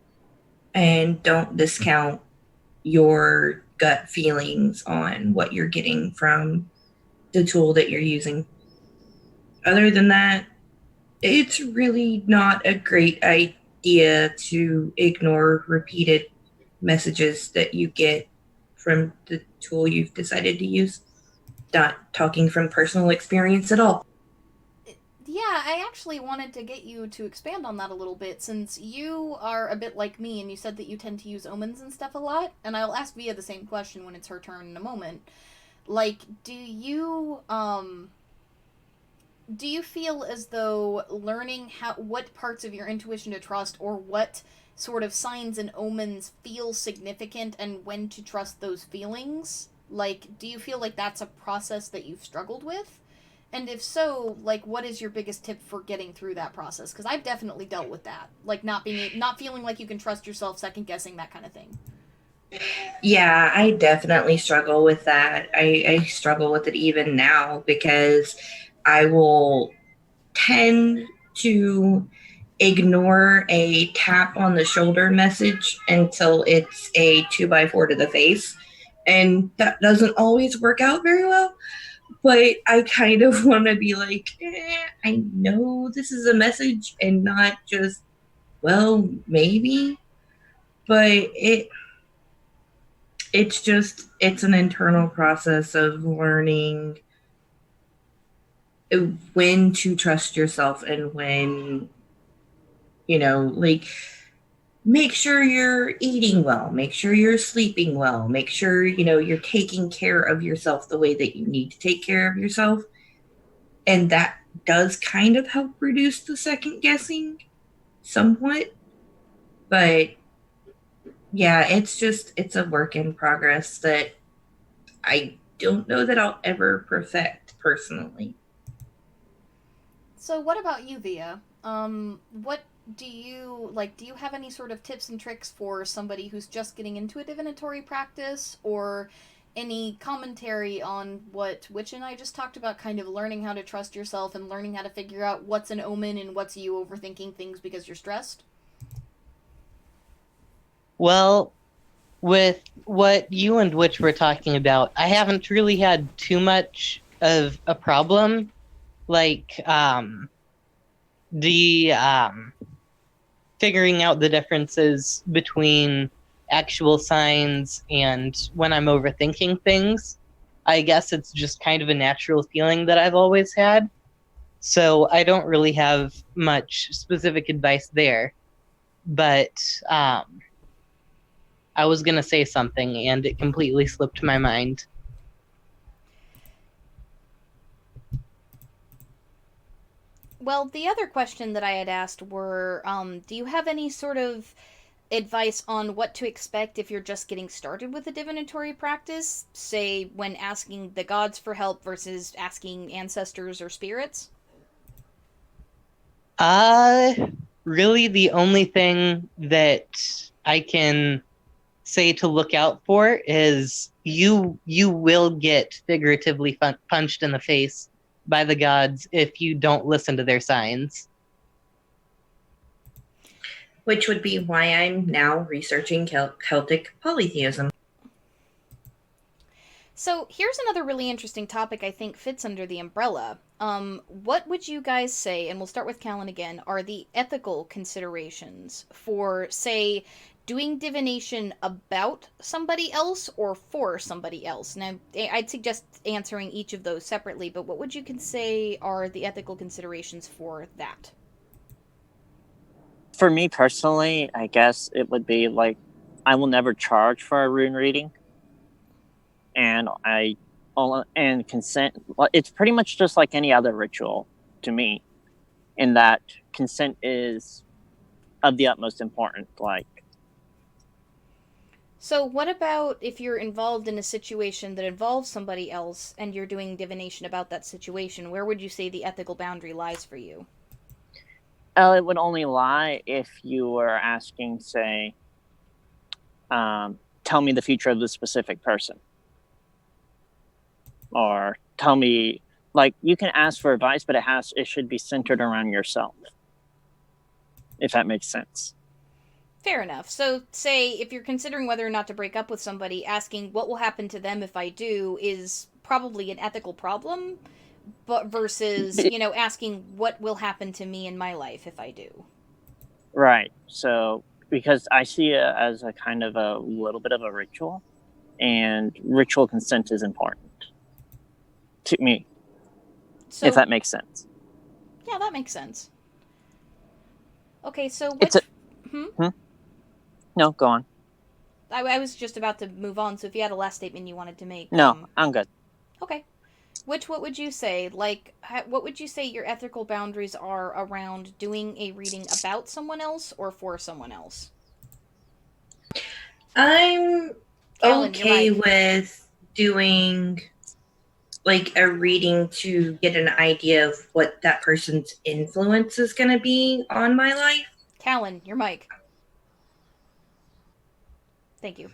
and don't discount your gut feelings on what you're getting from the tool that you're using. Other than that, it's really not a great idea to ignore repeated messages that you get from the tool you've decided to use. Not talking from personal experience at all. Yeah, I actually wanted to get you to expand on that a little bit, since you are a bit like me, and you said that you tend to use omens and stuff a lot, and I'll ask Via the same question when it's her turn in a moment. Like, do you feel as though learning what parts of your intuition to trust, or what sort of signs and omens feel significant and when to trust those feelings, like, do you feel like that's a process that you've struggled with? And if so, like, what is your biggest tip for getting through that process? Because I've definitely dealt with that, like not feeling like you can trust yourself, second guessing, that kind of thing. Yeah, I definitely struggle with that. I struggle with it even now because I will tend to ignore a tap on the shoulder message until it's a 2x4 to the face. And that doesn't always work out very well. But I kind of want to be like, I know this is a message and not just, well, maybe. But it's an internal process of learning when to trust yourself and when, like, make sure you're eating well, make sure you're sleeping well, make sure, you're taking care of yourself the way that you need to take care of yourself. And that does kind of help reduce the second guessing somewhat. But yeah, it's a work in progress that I don't know that I'll ever perfect personally. So what about you, Via? What do you like? Do you have any sort of tips and tricks for somebody who's just getting into a divinatory practice, or any commentary on what Witch and I just talked about, kind of learning how to trust yourself and learning how to figure out what's an omen and what's you overthinking things because you're stressed? Well, with what you and Witch were talking about, I haven't really had too much of a problem. Like, the figuring out the differences between actual signs and when I'm overthinking things. I guess it's just kind of a natural feeling that I've always had. So I don't really have much specific advice there. But I was going to say something and it completely slipped my mind. Well, the other question that I had asked were, do you have any sort of advice on what to expect if you're just getting started with a divinatory practice? Say, when asking the gods for help versus asking ancestors or spirits? Uh, really, the only thing that I can say to look out for is you will get figuratively punched in the face by the gods if you don't listen to their signs. Which would be why I'm now researching Celtic polytheism. So here's another really interesting topic I think fits under the umbrella. What would you guys say, and we'll start with Callan again, are the ethical considerations for, say, doing divination about somebody else or for somebody else? Now, I'd suggest answering each of those separately, but what would you say are the ethical considerations for that? For me personally, I guess it would be like I will never charge for a rune reading, and and consent. It's pretty much just like any other ritual to me, in that consent is of the utmost importance. Like, So, what about if you're involved in a situation that involves somebody else and you're doing divination about that situation? Where would you say the ethical boundary lies for you? it would only lie if you were asking, say, tell me the future of this specific person, or tell me, like, you can ask for advice, but it should be centered around yourself, if that makes sense. Fair enough. So, say if you're considering whether or not to break up with somebody, asking what will happen to them if I do is probably an ethical problem, but versus, asking what will happen to me in my life if I do. Right. So, because I see it as a kind of a little bit of a ritual, and ritual consent is important to me, So, if that makes sense. yeah, that makes sense. Okay, so It's a. Hmm? No, go on. I was just about to move on, so if you had a last statement you wanted to make. No, I'm good. Okay. What would you say? Like, what would you say your ethical boundaries are around doing a reading about someone else or for someone else? I'm Callan, your okay mic. with doing like a reading to get an idea of what that person's influence is going to be on my life. Callan, your mic. Thank you.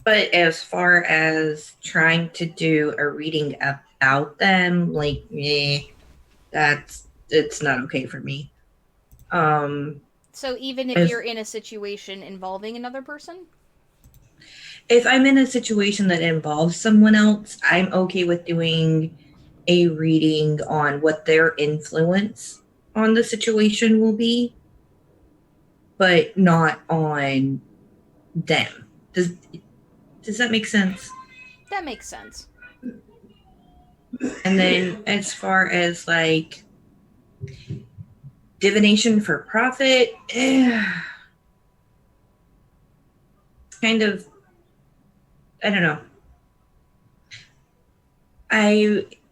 But as far as trying to do a reading about them, like, it's not okay for me. So even if you're in a situation involving another person? If I'm in a situation that involves someone else, I'm okay with doing a reading on what their influence on the situation will be, but not on them. Does that make sense? That makes sense. And then as far as like divination for profit, kind of, I don't know.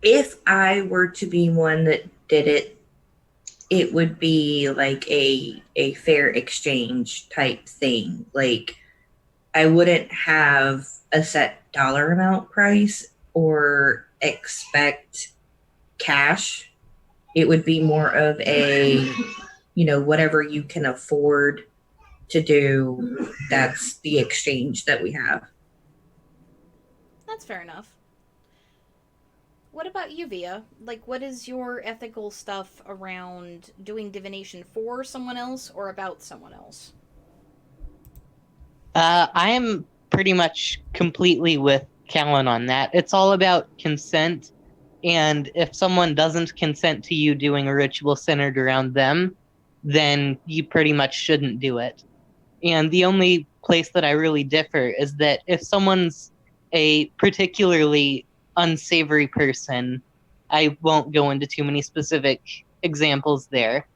If I were to be one that did it, it would be like a fair exchange type thing. Like, I wouldn't have a set dollar amount price or expect cash. It would be more of a, whatever you can afford to do, that's the exchange that we have. That's fair enough. What about you, Via? Like, what is your ethical stuff around doing divination for someone else or about someone else? I am pretty much completely with Callan on that. It's all about consent, and if someone doesn't consent to you doing a ritual centered around them, then you pretty much shouldn't do it. And the only place that I really differ is that if someone's a particularly unsavory person, I won't go into too many specific examples there.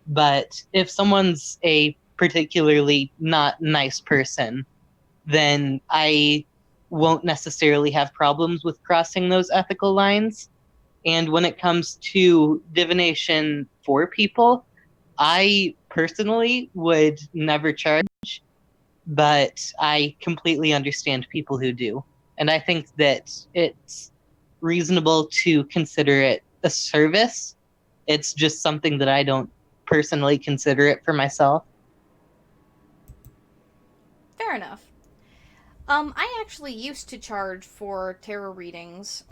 But if someone's a particularly not nice person, then I won't necessarily have problems with crossing those ethical lines. And when it comes to divination for people, I personally would never charge, but I completely understand people who do. And I think that it's reasonable to consider it a service. It's just something that I don't personally consider it for myself. Fair enough. I actually used to charge for tarot readings,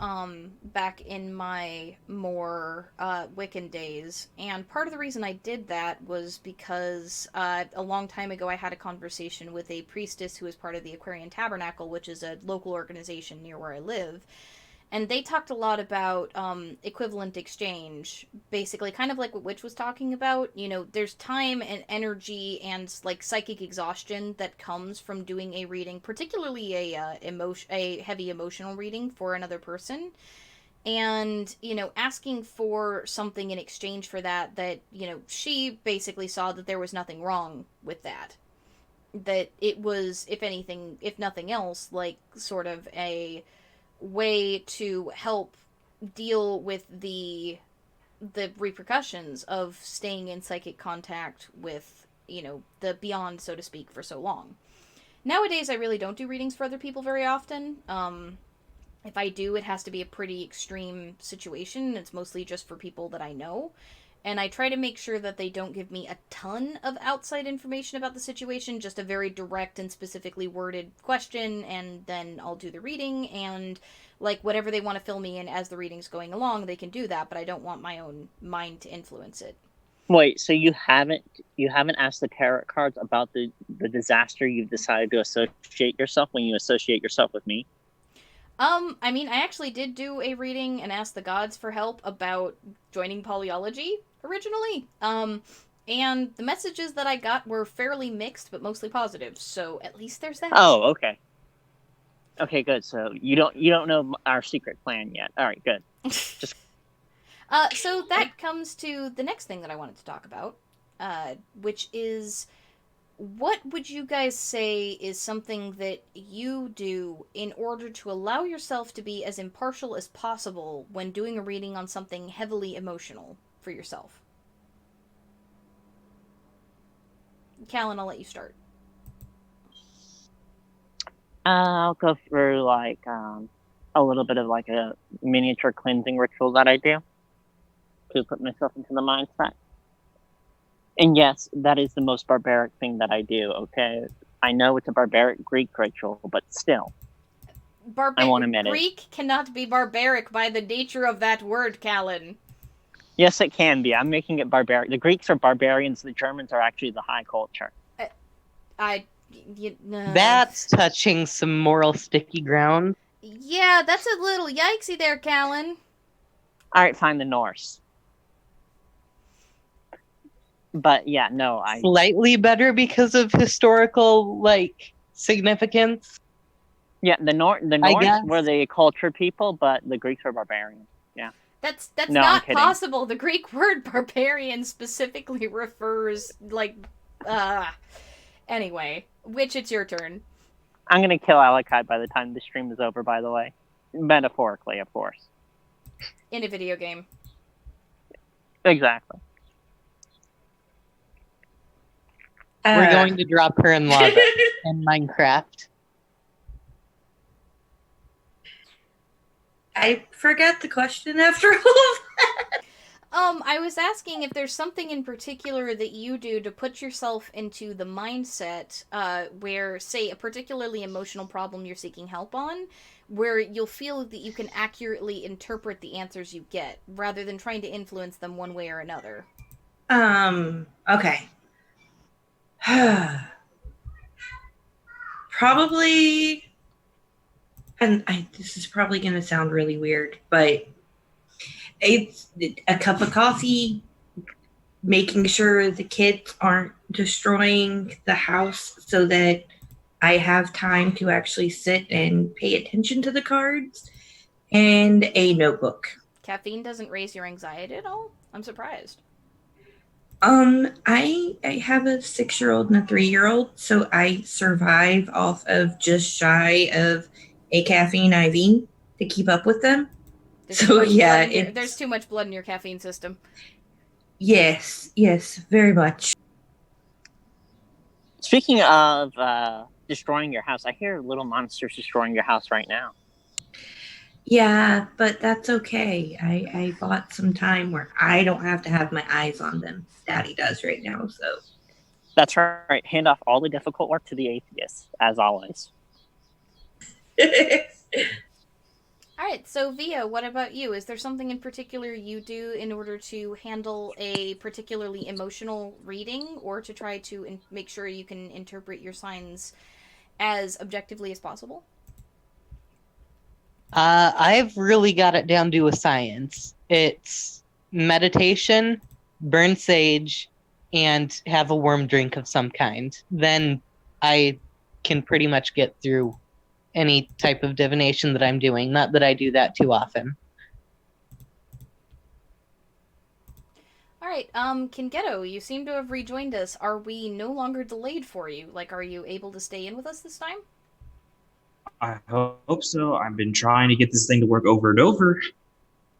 back in my more, Wiccan days, and part of the reason I did that was because, a long time ago I had a conversation with a priestess who is part of the Aquarian Tabernacle, which is a local organization near where I live, and they talked a lot about equivalent exchange, basically kind of like what Witch was talking about. You know, there's time and energy and like psychic exhaustion that comes from doing a reading, particularly a heavy emotional reading for another person, and asking for something in exchange for that she basically saw that there was nothing wrong with that it was, if anything, if nothing else, like sort of a way to help deal with the repercussions of staying in psychic contact with the beyond, so to speak, for so long. Nowadays I really don't do readings for other people very often. If I do, it has to be a pretty extreme situation. It's mostly just for people that I know, and I try to make sure that they don't give me a ton of outside information about the situation, just a very direct and specifically worded question, and then I'll do the reading, and like whatever they want to fill me in as the reading's going along, they can do that, but I don't want my own mind to influence it. Wait, so you haven't asked the tarot cards about the disaster you've decided to associate yourself when you associate yourself with me? I mean, I actually did do a reading and ask the gods for help about joining Poly-Ology originally. And the messages that I got were fairly mixed, but mostly positive. So at least there's that. Oh, okay. Okay, good. So you don't know our secret plan yet. All right, good. Just So that comes to the next thing that I wanted to talk about, which is, what would you guys say is something that you do in order to allow yourself to be as impartial as possible when doing a reading on something heavily emotional for yourself? Callan, I'll let you start. I'll go through like a little bit of like a miniature cleansing ritual that I do to put myself into the mindset. And yes, that is the most barbaric thing that I do. Okay, I know it's a barbaric Greek ritual, but still, I won't admit it. Greek cannot be barbaric by the nature of that word, Callan. Yes, it can be. I'm making it barbaric. The Greeks are barbarians. The Germans are actually the high culture. That's touching some moral sticky ground. Yeah, that's a little yikesy there, Callan. All right, fine, the Norse. But yeah, no, Slightly better because of historical significance. Yeah, the Norse were the culture people, but the Greeks are barbarians. Yeah. That's no, not possible. The Greek word barbarian specifically refers anyway, Witch, it's your turn. I'm gonna kill Alakai by the time the stream is over, by the way. Metaphorically, of course. In a video game. Exactly. We're going to drop her in lava in Minecraft. I forgot the question after all of that. I was asking if there's something in particular that you do to put yourself into the mindset, where, say, a particularly emotional problem you're seeking help on, where you'll feel that you can accurately interpret the answers you get, rather than trying to influence them one way or another. Okay. Probably, and this is probably going to sound really weird, but it's a cup of coffee, making sure the kids aren't destroying the house so that I have time to actually sit and pay attention to the cards, and a notebook. Caffeine doesn't raise your anxiety at all? I'm surprised. I have a 6-year-old and a 3-year-old, so I survive off of just shy of a caffeine IV to keep up with them. So yeah, there's too much blood in your caffeine system. Yes, very much. Speaking of destroying your house, I hear little monsters destroying your house right now. Yeah, but that's okay. I bought some time where I don't have to have my eyes on them. Daddy does right now, so. That's right. Hand off all the difficult work to the atheists, as always. All right, so Via, what about you? Is there something in particular you do in order to handle a particularly emotional reading, or to try to make sure you can interpret your signs as objectively as possible? I've really got it down to a science. It's meditation, burn sage, and have a warm drink of some kind. Then I can pretty much get through any type of divination that I'm doing. Not that I do that too often. All right, Kingetto, you seem to have rejoined us. Are we no longer delayed for you? Like, are you able to stay in with us this time? I hope so. I've been trying to get this thing to work over and over.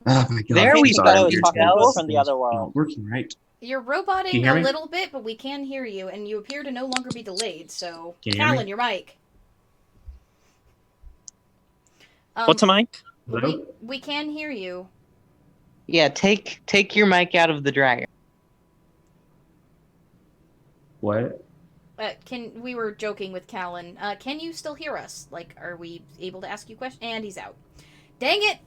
Oh my god! There we go. You're Talking telling from the other world. not working right. You're roboting a little bit, but we can hear you, and you appear to no longer be delayed. So, Callan, your mic. What's a mic? We can hear you. Yeah, take your mic out of the dryer. What? We were joking with Callan. Can you still hear us? Like, are we able to ask you questions? And he's out. Dang it!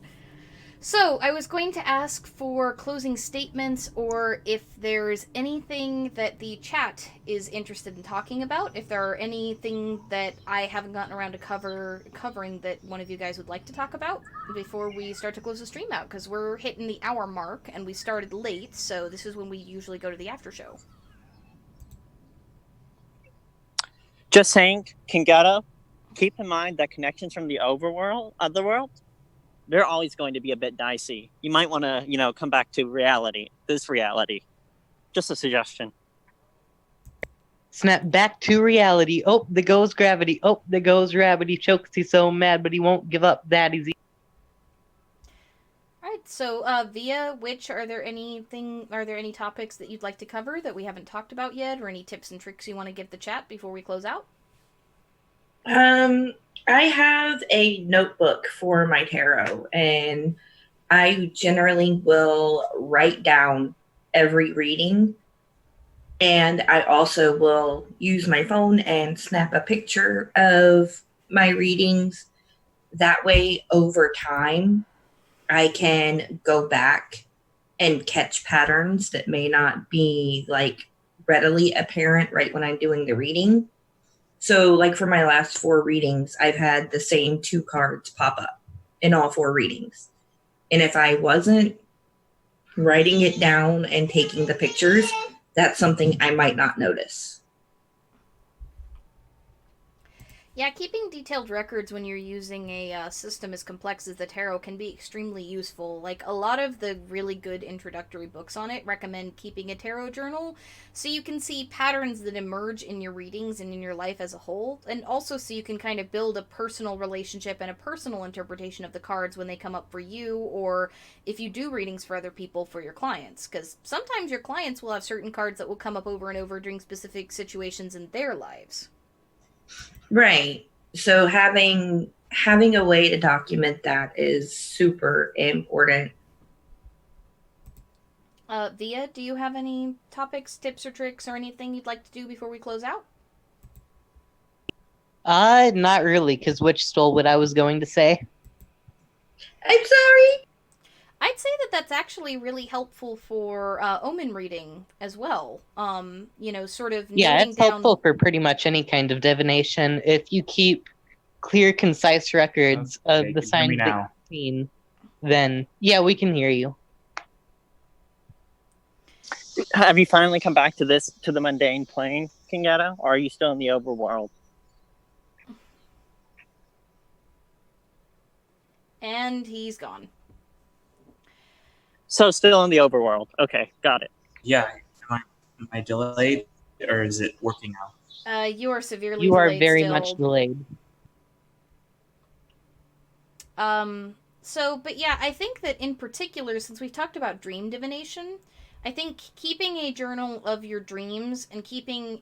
So, I was going to ask for closing statements, or if there's anything that the chat is interested in talking about, if there are anything that I haven't gotten around to covering that one of you guys would like to talk about before we start to close the stream out, because we're hitting the hour mark, and we started late, so this is when we usually go to the after show. Just saying, Kingata, keep in mind that connections from the other world, they're always going to be a bit dicey. You might want to, come back to this reality. Just a suggestion. Snap back to reality. Oh, there goes gravity. Oh, there goes gravity. Chokes, he's so mad, but he won't give up that easy. All right, so Via, are there any topics that you'd like to cover that we haven't talked about yet, or any tips and tricks you want to give the chat before we close out? I have a notebook for my tarot, and I generally will write down every reading, and I also will use my phone and snap a picture of my readings. That way, over time, I can go back and catch patterns that may not be readily apparent right when I'm doing the reading. So for my last 4 readings, I've had the same 2 cards pop up in all 4 readings. And if I wasn't writing it down and taking the pictures, that's something I might not notice. Yeah, keeping detailed records when you're using a system as complex as the tarot can be extremely useful. Like, a lot of the really good introductory books on it recommend keeping a tarot journal so you can see patterns that emerge in your readings and in your life as a whole, and also so you can kind of build a personal relationship and a personal interpretation of the cards when they come up for you, or if you do readings for other people, for your clients. Because sometimes your clients will have certain cards that will come up over and over during specific situations in their lives. Right. So having a way to document that is super important. Via, do you have any topics, tips, or tricks, or anything you'd like to do before we close out? Not really, because Witch stole what I was going to say. I'm sorry. I'd say that that that's actually really helpful for omen reading as well. Sort of Yeah, noting it's down. helpful for pretty much any kind of divination. If you keep clear, concise records Okay, of the can you hear me signs that now? you've seen, then yeah, we can hear you. Have you finally come back to the mundane plane, Kingetto, or are you still in the overworld? And he's gone. So still in the overworld. Okay, got it. Yeah. Am I delayed, or is it working now? You are severely You are delayed very still. much delayed. But yeah, I think that in particular, since we've talked about dream divination, I think keeping a journal of your dreams and keeping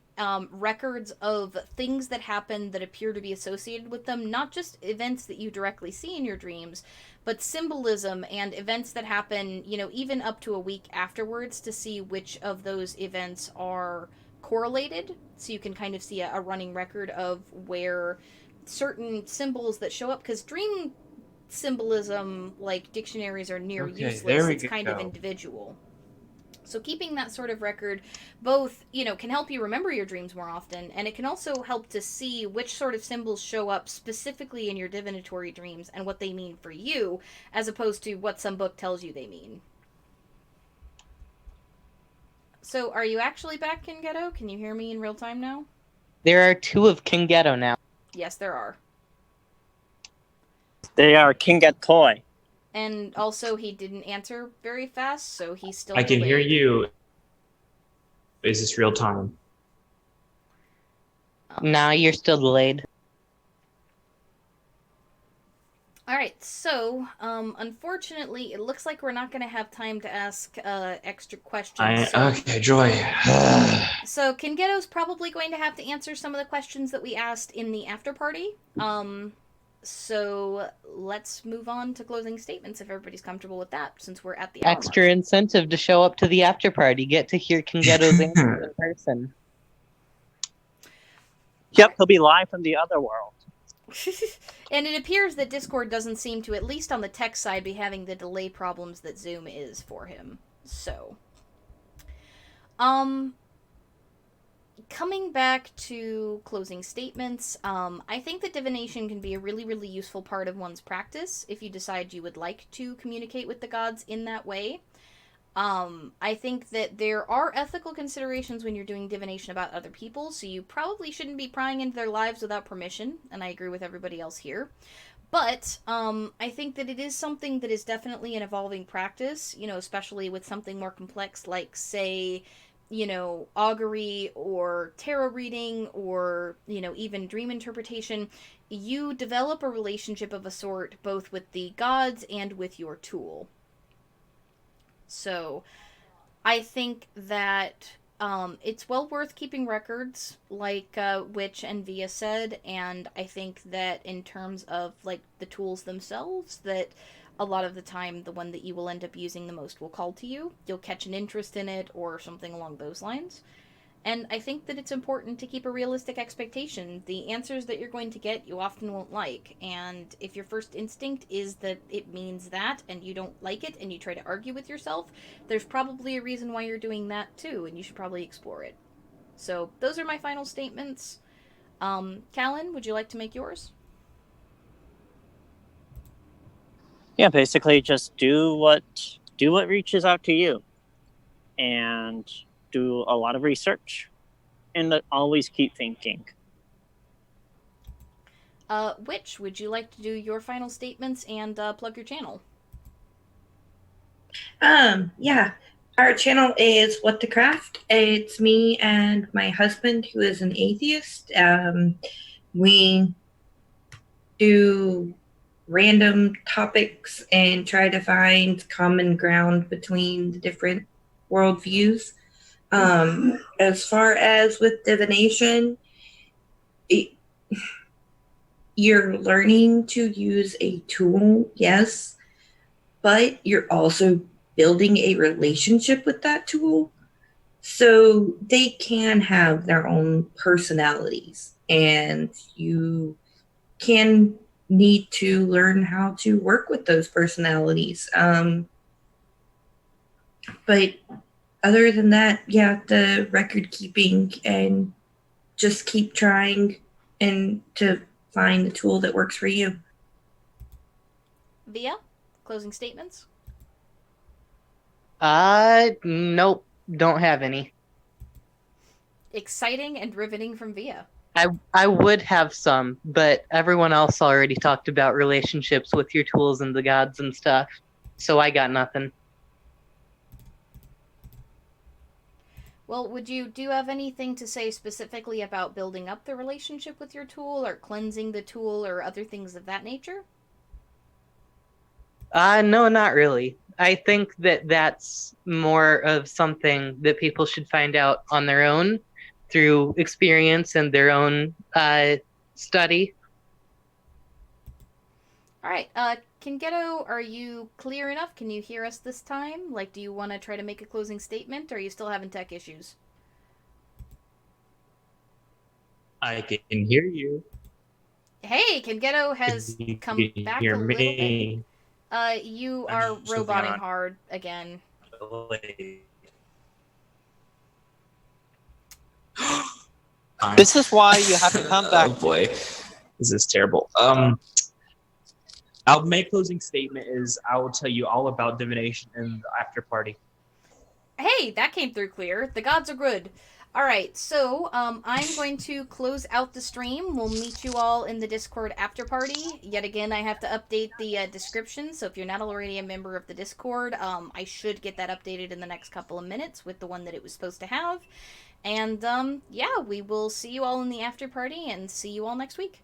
records of things that happen that appear to be associated with them, not just events that you directly see in your dreams, but symbolism and events that happen, even up to a week afterwards, to see which of those events are correlated. So you can kind of see a running record of where certain symbols that show up, because dream symbolism, like dictionaries, are near Okay, useless. there we It's kind go. of individual. So keeping that sort of record both, can help you remember your dreams more often, and it can also help to see which sort of symbols show up specifically in your divinatory dreams and what they mean for you, as opposed to what some book tells you they mean. So are you actually back in Ghetto? Can you hear me in real time now? There are 2 of King Ghetto now. Yes, there are. They are Kinget Toy. And also, he didn't answer very fast, so he's still I can hear delayed. you. Is this real time? Nah, you're still delayed. Alright, so, unfortunately, it looks like we're not going to have time to ask extra questions. Okay, Joy. So, Kingetto's probably going to have to answer some of the questions that we asked in the after party. So, let's move on to closing statements if everybody's comfortable with that, since we're at the hour Extra mark. incentive to show up to the after party. Get to hear King Ghetto's answer in person. Yep, he'll be live from the other world. And it appears that Discord doesn't seem to, at least on the tech side, be having the delay problems that Zoom is for him. So, coming back to closing statements, I think that divination can be a really, really useful part of one's practice if you decide you would like to communicate with the gods in that way. I think that there are ethical considerations when you're doing divination about other people, so you probably shouldn't be prying into their lives without permission, and I agree with everybody else here. But, I think that it is something that is definitely an evolving practice, especially with something more complex like, say, augury or tarot reading or, even dream interpretation. You develop a relationship of a sort both with the gods and with your tool. So, I think that it's well worth keeping records, like Witch and Via said, and I think that in terms of like the tools themselves, that a lot of the time the one that you will end up using the most will call to you. You'll catch an interest in it or something along those lines. And I think that it's important to keep a realistic expectation. The answers that you're going to get, you often won't like. And if your first instinct is that it means that and you don't like it and you try to argue with yourself, there's probably a reason why you're doing that too, and you should probably explore it. So, those are my final statements. Callan, would you like to make yours? Yeah, basically just do what reaches out to you. And do a lot of research, and always keep thinking. Witch, would you like to do your final statements and plug your channel? Yeah. Our channel is What the Craft. It's me and my husband, who is an atheist. We do random topics and try to find common ground between the different worldviews. As far as with divination, you're learning to use a tool, yes, but you're also building a relationship with that tool. So they can have their own personalities, and you can need to learn how to work with those personalities. But other than that, yeah, the record keeping and just keep trying and to find the tool that works for you. Via, closing statements? Nope, don't have any. Exciting and riveting from Via. I would have some, but everyone else already talked about relationships with your tools and the gods and stuff. So I got nothing. Well, do you have anything to say specifically about building up the relationship with your tool, or cleansing the tool, or other things of that nature? No, not really. I think that that's more of something that people should find out on their own through experience and their own study. All right, Kingetto, are you clear enough? Can you hear us this time? Like, do you want to try to make a closing statement, or are you still having tech issues? I can hear you. Hey, Kingetto has You come can back hear a little bit. me. You I are need something roboting on. hard again. Fine. This is why you have to come back. Oh boy, this is terrible. Our main closing statement is I will tell you all about divination in the after party. Hey, that came through clear. The gods are good. All right, so I'm going to close out the stream. We'll meet you all in the Discord after party. Yet again, I have to update the description. So if you're not already a member of the Discord, I should get that updated in the next couple of minutes with the one that it was supposed to have. And yeah, we will see you all in the after party and see you all next week.